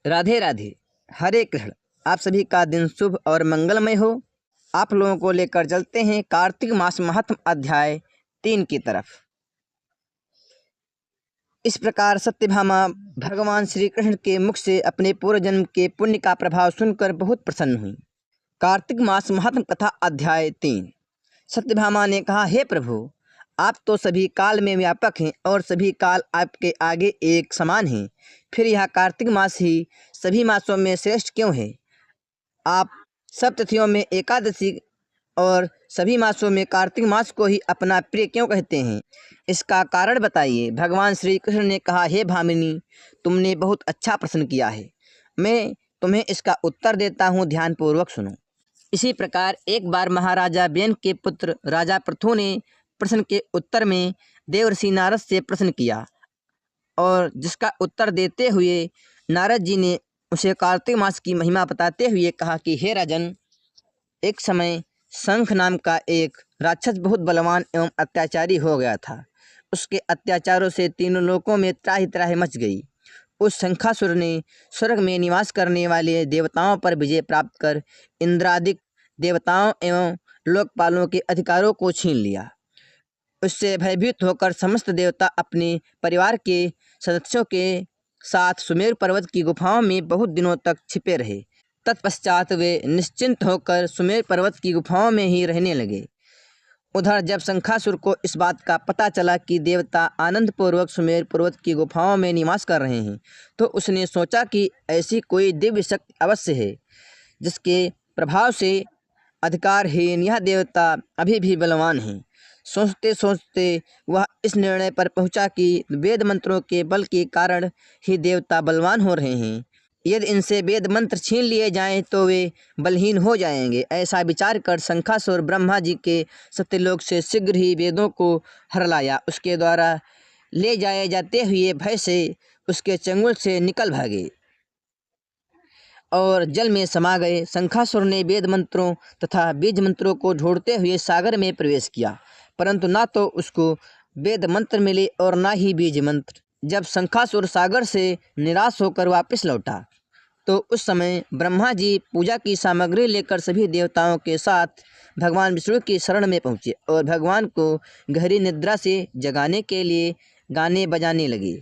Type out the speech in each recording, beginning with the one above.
राधे राधे। हरे कृष्ण। आप सभी का दिन शुभ और मंगलमय हो। आप लोगों को लेकर चलते हैं कार्तिक मास महात्म अध्याय 3 की तरफ। इस प्रकार सत्यभामा भगवान श्री कृष्ण के मुख से अपने पूर्व जन्म के पुण्य का प्रभाव सुनकर बहुत प्रसन्न हुई। कार्तिक मास महात्म कथा अध्याय 3। सत्यभामा ने कहा, हे प्रभु, आप तो सभी काल में व्यापक हैं और सभी काल आपके आगे एक समान हैं। फिर यह कार्तिक मास ही सभी मासों में श्रेष्ठ क्यों है? आप सब तिथियों में एकादशी और सभी मासों में कार्तिक मास को ही अपना प्रिय क्यों कहते हैं? इसका कारण बताइए। भगवान श्री कृष्ण ने कहा, हे भामिनी, तुमने बहुत अच्छा प्रश्न किया है। मैं तुम्हें इसका उत्तर देता हूँ, ध्यानपूर्वक सुनो। इसी प्रकार एक बार महाराजा बेन के पुत्र राजा पृथु ने प्रश्न के उत्तर में देवर्षि नारद से प्रश्न किया और जिसका उत्तर देते हुए नारद जी ने उसे कार्तिक मास की महिमा बताते हुए कहा कि हे राजन, एक समय शंख नाम का एक राक्षस बहुत बलवान एवं अत्याचारी हो गया था। उसके अत्याचारों से तीनों लोकों में त्राहि त्राहि मच गई। उस शंखासुर ने स्वर्ग में निवास करने वाले देवताओं पर विजय प्राप्त कर इंद्रादिक देवताओं एवं लोकपालों के अधिकारों को छीन लिया। उससे भयभीत होकर समस्त देवता अपने परिवार के सदस्यों के साथ सुमेर पर्वत की गुफाओं में बहुत दिनों तक छिपे रहे। तत्पश्चात वे निश्चिंत होकर सुमेर पर्वत की गुफाओं में ही रहने लगे। उधर जब शंखासुर को इस बात का पता चला कि देवता आनंदपूर्वक सुमेर पर्वत की गुफाओं में निवास कर रहे हैं, तो उसने सोचा कि ऐसी कोई दिव्य शक्ति अवश्य है जिसके प्रभाव से अधिकारहीन यह देवता अभी भी बलवान हैं। सोचते सोचते वह इस निर्णय पर पहुंचा कि वेद मंत्रों के बल के कारण ही देवता बलवान हो रहे हैं। यदि इनसे वेद मंत्र छीन लिए जाएं तो वे बलहीन हो जाएंगे। ऐसा विचार कर शंखासुर ब्रह्मा जी के सत्यलोक से शीघ्र ही वेदों को हरलाया। उसके द्वारा ले जाए जाते हुए भय से उसके चंगुल से निकल भागे और जल में समा गए। शंखासुर ने वेद मंत्रों तथा बीज मंत्रों को ढूंढते हुए सागर में प्रवेश किया, परंतु ना तो उसको वेद मंत्र मिले और ना ही बीज मंत्र। जब शंखासुर सागर से निराश होकर वापस लौटा तो उस समय ब्रह्मा जी पूजा की सामग्री लेकर सभी देवताओं के साथ भगवान विष्णु की शरण में पहुँचे और भगवान को गहरी निद्रा से जगाने के लिए गाने बजाने लगे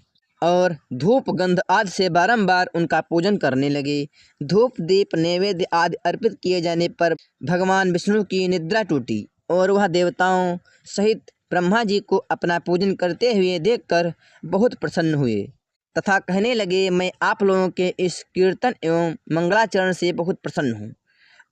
और धूप गंध आदि से बारंबार उनका पूजन करने लगे। धूप दीप नैवेद्य आदि अर्पित किए जाने पर भगवान विष्णु की निद्रा टूटी और वह देवताओं सहित ब्रह्मा जी को अपना पूजन करते हुए देखकर बहुत प्रसन्न हुए तथा कहने लगे, मैं आप लोगों के इस कीर्तन एवं मंगलाचरण से बहुत प्रसन्न हूँ।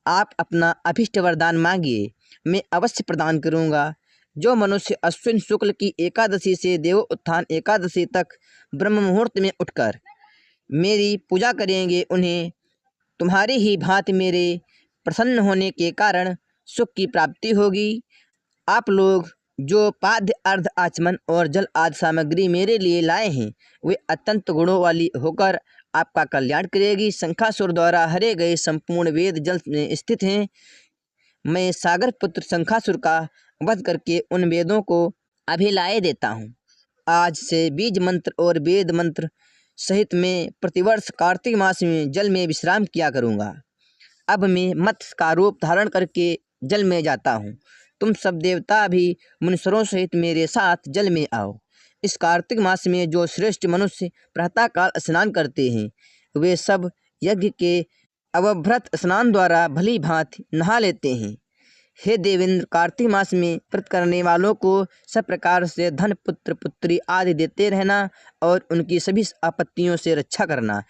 आप अपना अभीष्ट वरदान मांगिए, मैं अवश्य प्रदान करूँगा। जो मनुष्य अश्विन शुक्ल की एकादशी से देव उत्थान एकादशी तक ब्रह्म मुहूर्त में उठकर मेरी पूजा करेंगे, उन्हें तुम्हारी ही भांति मेरे प्रसन्न होने के कारण सुख की प्राप्ति होगी। आप लोग जो पाद्य अर्ध आचमन और जल आदि सामग्री मेरे लिए लाए हैं, वे अत्यंत गुणों वाली होकर आपका कल्याण करेगी। शंखासुर द्वारा हरे गए संपूर्ण वेद जल में स्थित हैं। मैं सागर पुत्र शंखासुर का वध करके उन वेदों को अभी लाए देता हूँ। आज से बीज मंत्र और वेद मंत्र सहित मैं प्रतिवर्ष कार्तिक मास में जल में विश्राम किया करूँगा। अब मैं मत्स्य का रूप धारण करके जल में जाता हूँ। तुम सब देवता भी मुनीश्वरों सहित मेरे साथ जल में आओ। इस कार्तिक मास में जो श्रेष्ठ मनुष्य प्रातःकाल स्नान करते हैं, वे सब यज्ञ के अवभृत स्नान द्वारा भली भांति नहा लेते हैं। हे देवेंद्र, कार्तिक मास में व्रत करने वालों को सब प्रकार से धन पुत्र पुत्री आदि देते रहना और उनकी सभी आपत्तियों से रक्षा करना।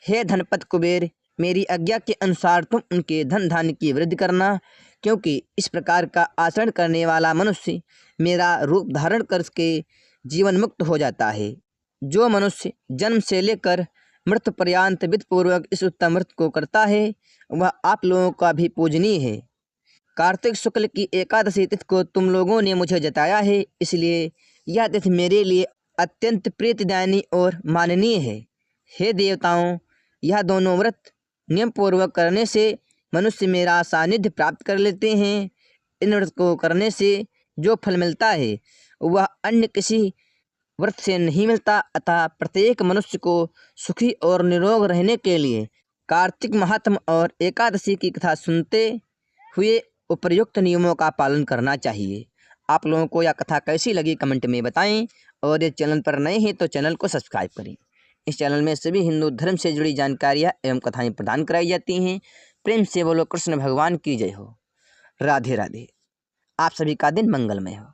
हे धनपत कुबेर, मेरी आज्ञा के अनुसार तुम उनके धन धान्य की वृद्धि करना, क्योंकि इस प्रकार का आचरण करने वाला मनुष्य मेरा रूप धारण करके जीवन मुक्त हो जाता है। जो मनुष्य जन्म से लेकर मृत्यु पर्यंत विधिपूर्वक इस उत्तम व्रत को करता है, वह आप लोगों का भी पूजनीय है। कार्तिक शुक्ल की एकादशी तिथि को तुम लोगों ने मुझे जताया है, इसलिए यह तिथि मेरे लिए अत्यंत प्रीतिदायनी और माननीय है। हे देवताओं, यह दोनों व्रत नियम पूर्वक करने से मनुष्य मेरा सानिध्य प्राप्त कर लेते हैं। इन व्रत को करने से जो फल मिलता है वह अन्य किसी व्रत से नहीं मिलता। अतः प्रत्येक मनुष्य को सुखी और निरोग रहने के लिए कार्तिक महात्म और एकादशी की कथा सुनते हुए उपर्युक्त नियमों का पालन करना चाहिए। आप लोगों को यह कथा कैसी लगी कमेंट में बताएं, और ये चैनल पर नए हैं तो चैनल को सब्सक्राइब करें। इस चैनल में सभी हिंदू धर्म से जुड़ी जानकारियाँ एवं कथाएं प्रदान कराई जाती हैं। प्रेम से बोलो कृष्ण भगवान की जय हो। राधे राधे। आप सभी का दिन मंगलमय हो।